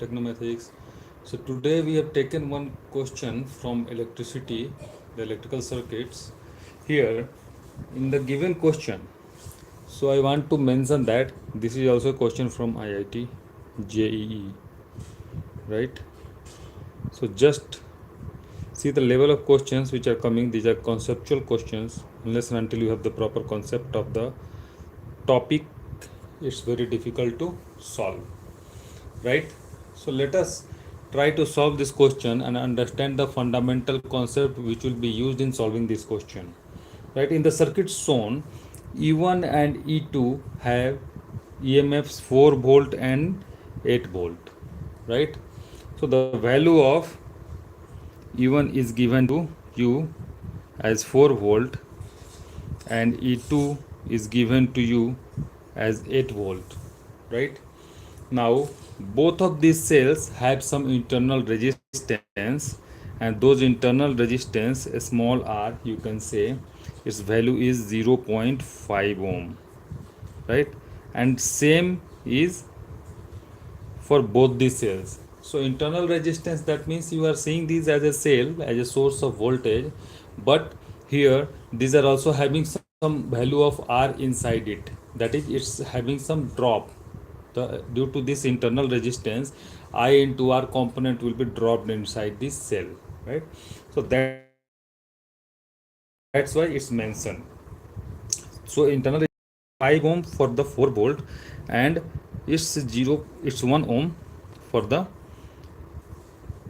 technomathematics. So today we have taken one question from electricity, the electrical circuits. Here in the given question, so I want to mention that this is also a question from IIT JEE, right? So just see the level of questions which are coming. These are conceptual questions. Unless and until you have the proper concept of the topic, it's very difficult to solve, right? So let us try to solve this question and understand the fundamental concept which will be used in solving this question, right? In the circuit shown, E1 and E2 have EMFs 4 volt and 8 volt, right? So the value of E1 is given to you as 4 volt and E2 is given to you as 8 volt, right? Now both of these cells have some internal resistance, and those internal resistance, a small r, you can say its value is 0.5 ohm, right? And same is for both these cells. So internal resistance, that means you are seeing these as a cell, as a source of voltage, but here these are also having some value of R inside it, that is it's having some drop. Due to this internal resistance, I into R component will be dropped inside this cell, right? So that's why it's mentioned. So internal resistance 5 ohm for the 4 volt, and it's 1 ohm for the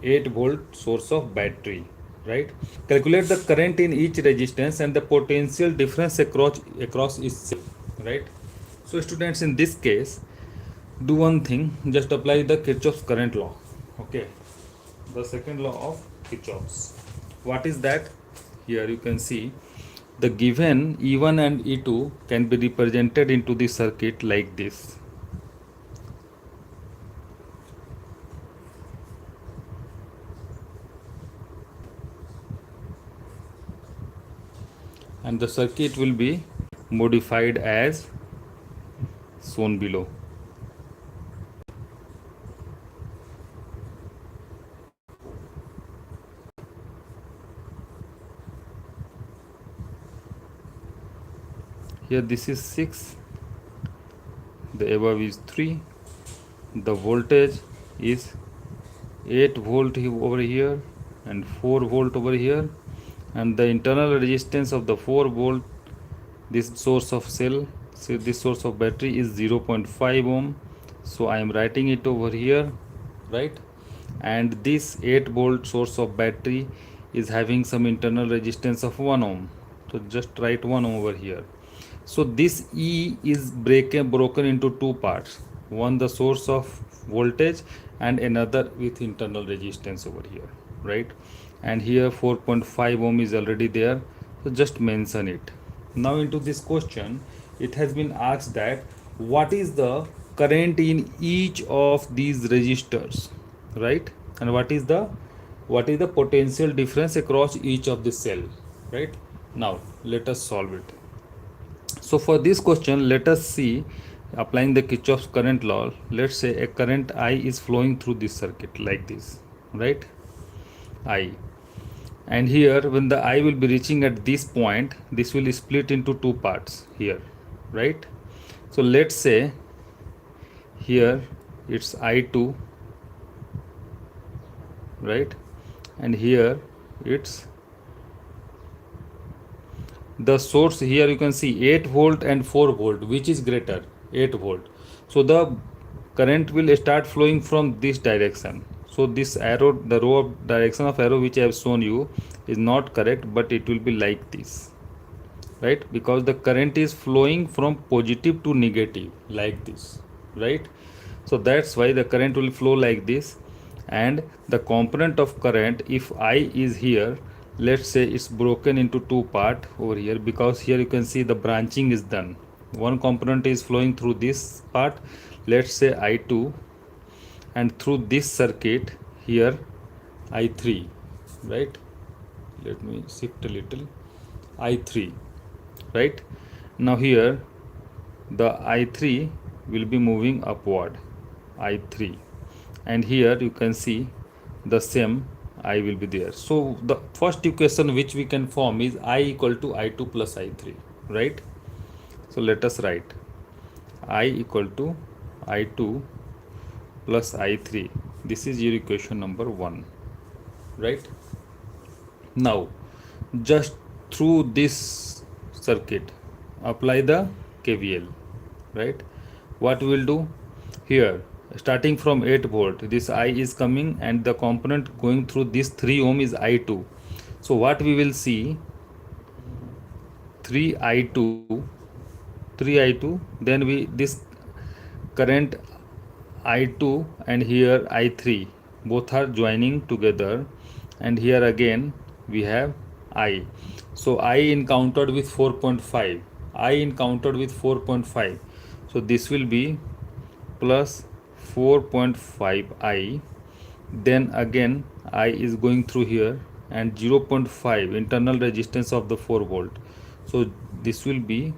8 volt source of battery, right? Calculate the current in each resistance and the potential difference across each cell, right? So students, in this case, do one thing, just apply the Kirchhoff's current law. Okay, the second law of Kirchhoff's. What is that? Here you can see the given E1 and E2 can be represented into the circuit like this. And the circuit will be modified as shown below. Here this is 6, the above is 3, the voltage is 8 volt over here and 4 volt over here, and the internal resistance of the 4 volt, this source of cell, so this source of battery is 0.5 ohm, so I am writing it over here, right? And this 8 volt source of battery is having some internal resistance of 1 ohm, so just write 1 ohm over here. So this E is broken into two parts, one the source of voltage and another with internal resistance over here, right? And here 4.5 ohm is already there, so just mention it. Now into this question, it has been asked that what is the current in each of these resistors, right? And what is the potential difference across each of the cell, right? Now let us solve it. So for this question, let us see, applying the Kirchhoff's current law. Let's say a current I is flowing through this circuit like this, right? I. And here when the I will be reaching at this point, this will split into two parts here, right? So let's say here it's I2, right? And here it's the source. Here you can see 8 volt and 4 volt, which is greater? 8 volt. So the current will start flowing from this direction. So this arrow, the row of direction of arrow which I have shown you is not correct, but it will be like this, right? Because the current is flowing from positive to negative like this, right? So that's why the current will flow like this. And the component of current, if I is here, let's say it's broken into two part over here, because here you can see the branching is done. One component is flowing through this part, let's say I2, and through this circuit here I3, right? Let me shift a little. I3, right? Now here the I3 will be moving upward, I3, and here you can see the same I will be there. So the first equation which we can form is I equal to I2 plus I3, right? So let us write I equal to I2 plus I3. This is your equation number 1, right? Now just through this circuit apply the KVL, right? What we will do here, starting from 8 volt, this I is coming and the component going through this 3 ohm is I2. So what we will see, 3I2, 3I2, then we this current I2 and here I3 both are joining together, and here again we have I. So I encountered with 4.5, I encountered with 4.5, so this will be plus 4.5 I, then again I is going through here and 0.5 internal resistance of the 4 volt, so this will be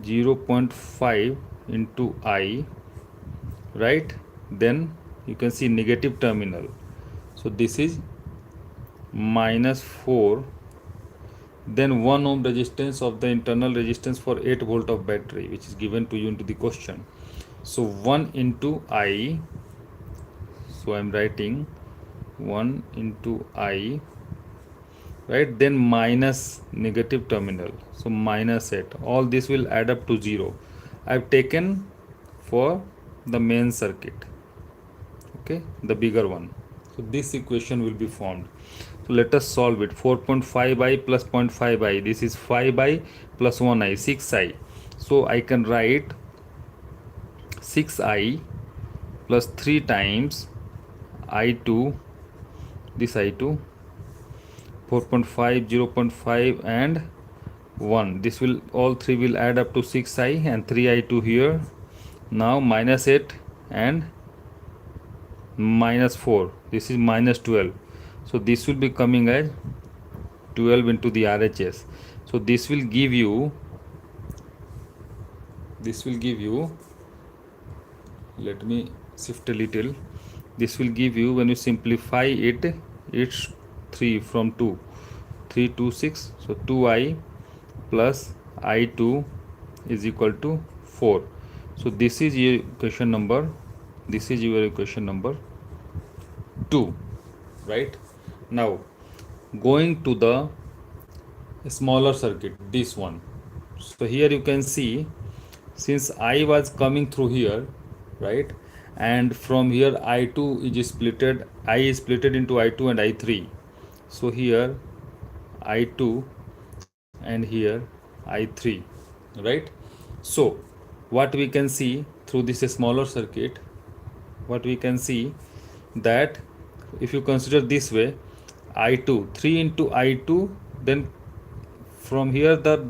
0.5 into I, right? Then you can see negative terminal, so this is minus 4, then 1 ohm resistance of the internal resistance for 8 volt of battery which is given to you into the question. So 1 into I, so I am writing 1 into I, right? Then minus negative terminal, so minus 8, all this will add up to 0. I have taken for the main circuit, okay, the bigger one. So this equation will be formed. So let us solve it. 4.5i plus 0.5i, this is 5i plus 1i, 6i. So I can write 6i plus 3 times I2, this I2, 4.5, 0.5 and 1. This will, all three will add up to 6i and 3i2 here. Now minus 8 and minus 4, this is minus 12. So this will be coming as 12 into the RHS. So this will give you, let me shift a little, this will give you, when you simplify it, it's 3 from 2, 3 2 6, so 2i plus I2 is equal to 4. So this is your equation number, this is your equation number 2, right? Now going to the smaller circuit, this one. So here you can see, since I was coming through here, right, and from here I2 is splitted, I is splitted into I2 and I3. So here I2 and here I3, right? So what we can see through this smaller circuit, what we can see that if you consider this way, I2, 3 into I2, then from here the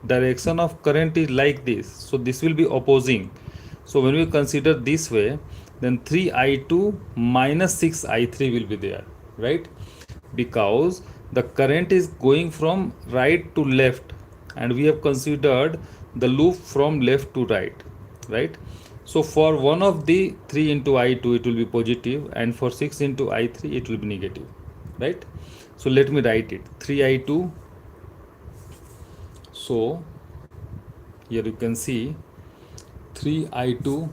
direction of current is like this, so this will be opposing. So when we consider this way, then 3I2 minus 6I3 will be there, right? Because the current is going from right to left and we have considered the loop from left to right, right? So for one of the 3 into I2 it will be positive, and for 6 into I3 it will be negative, right? So let me write it, 3I2. So here you can see 3I2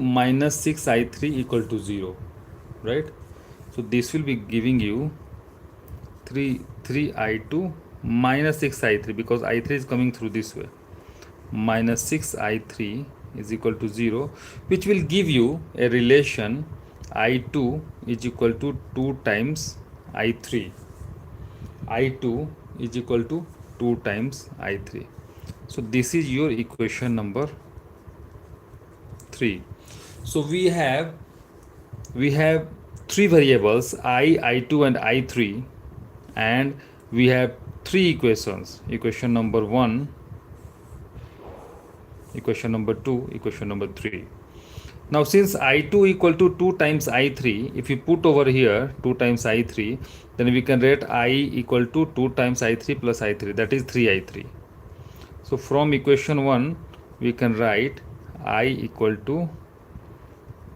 minus 6I3 equal to 0, right? So this will be giving you 3I2 minus 6I3, because I3 is coming through this way, minus 6I3 is equal to 0, which will give you a relation I2 is equal to 2 times I3. I2 is equal to 2 times I3. So this is your equation number 3. So we have 3 variables, I2 and I3, and we have 3 equations, equation number 1, equation number 2, equation number 3. Now since I2 equal to 2 times I3, if you put over here 2 times I3, then we can write I equal to 2 times I3 plus I3, that is 3I3. So from equation 1 we can write I equal to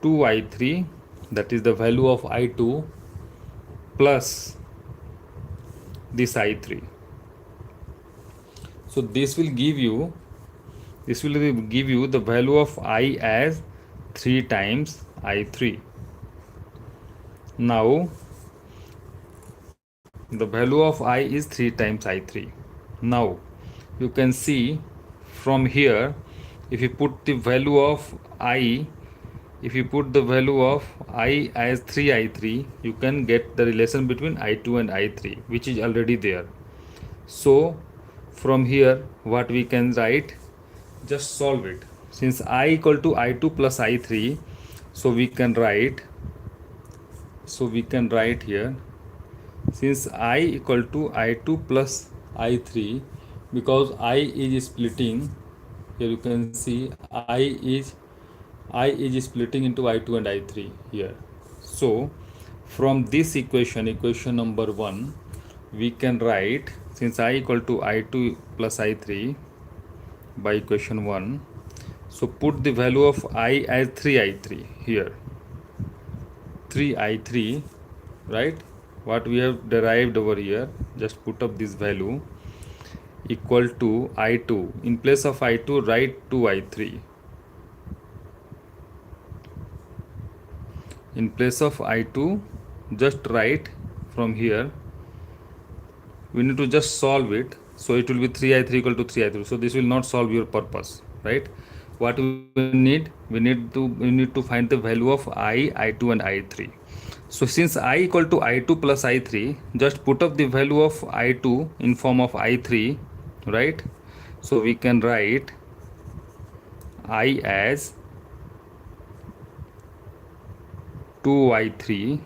2I3, that is the value of I2 plus this I3. So this will give you the value of I as 3 times I3. Now the value of I is 3 times I3. Now you can see from here, if you put the value of I, if you put the value of I as 3I3, you can get the relation between I2 and I3, which is already there. So from here what we can write, just solve it. Since I equal to I2 plus I3, so we can write here, since I equal to I2 plus I3, because I is splitting, here you can see I is splitting into I2 and I3 here. So from this equation number 1, we can write, since I equal to I2 plus I3 by equation 1, so put the value of I as 3I3 here, 3I3, right? What we have derived over here, just put up this value equal to I2. In place of I2, write 2I3. In place of I2, just write from here, we need to just solve it. So it will be 3I3 equal to 3I3. So this will not solve your purpose, right? What we need, we need to find the value of I2 and I3. So since I equal to I2 plus I3, just put up the value of I2 in form of I3, right? So we can write I as 2I3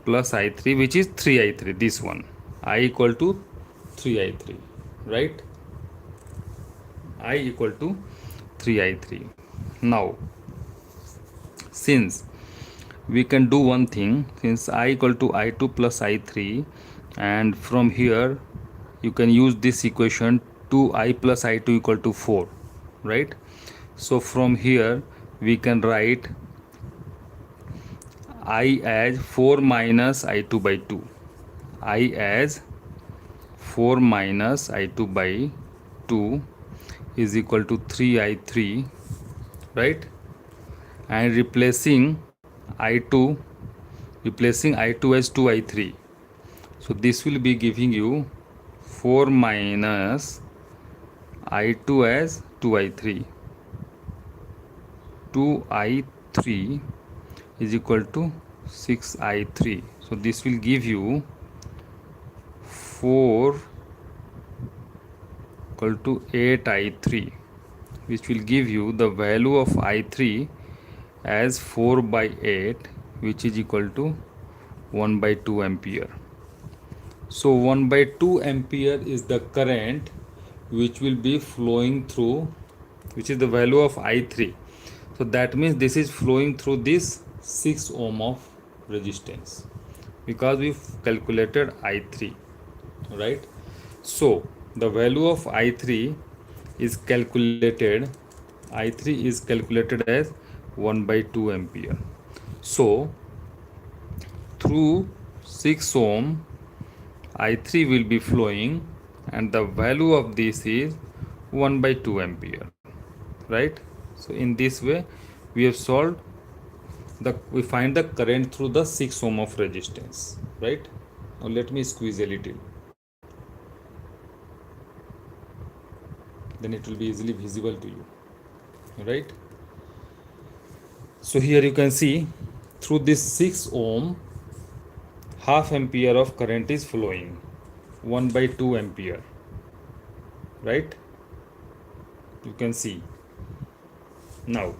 plus I3, which is 3I3, this one. I equal to 3I3, right? I equal to 3I3. Now, since we can do one thing, since I equal to I2 plus I3, and from here you can use this equation 2I plus I2 equal to 4, right? So from here we can write I as 4 minus I2 by 2. I as 4 minus I2 by 2 is equal to 3I3, right? And replacing I2 as 2I3. So this will be giving you 4 minus I2 as 2I3. 2I3 is equal to 6I3. So this will give you 4 equal to 8I3, which will give you the value of I3 as 4 by 8, which is equal to 1 by 2 ampere. So 1 by 2 ampere is the current which will be flowing through, which is the value of I3. So that means this is flowing through this 6 ohm of resistance, because we calculated I3, right? So the value of I3 is calculated as 1 by 2 ampere. So through 6 ohm I3 will be flowing, and the value of this is 1 by 2 ampere, right? So in this way we have solved we find the current through the 6 ohm of resistance, right? Now let me squeeze a little, then it will be easily visible to you, right? So here you can see through this 6 ohm half ampere of current is flowing, 1 by 2 ampere, right? You can see. Now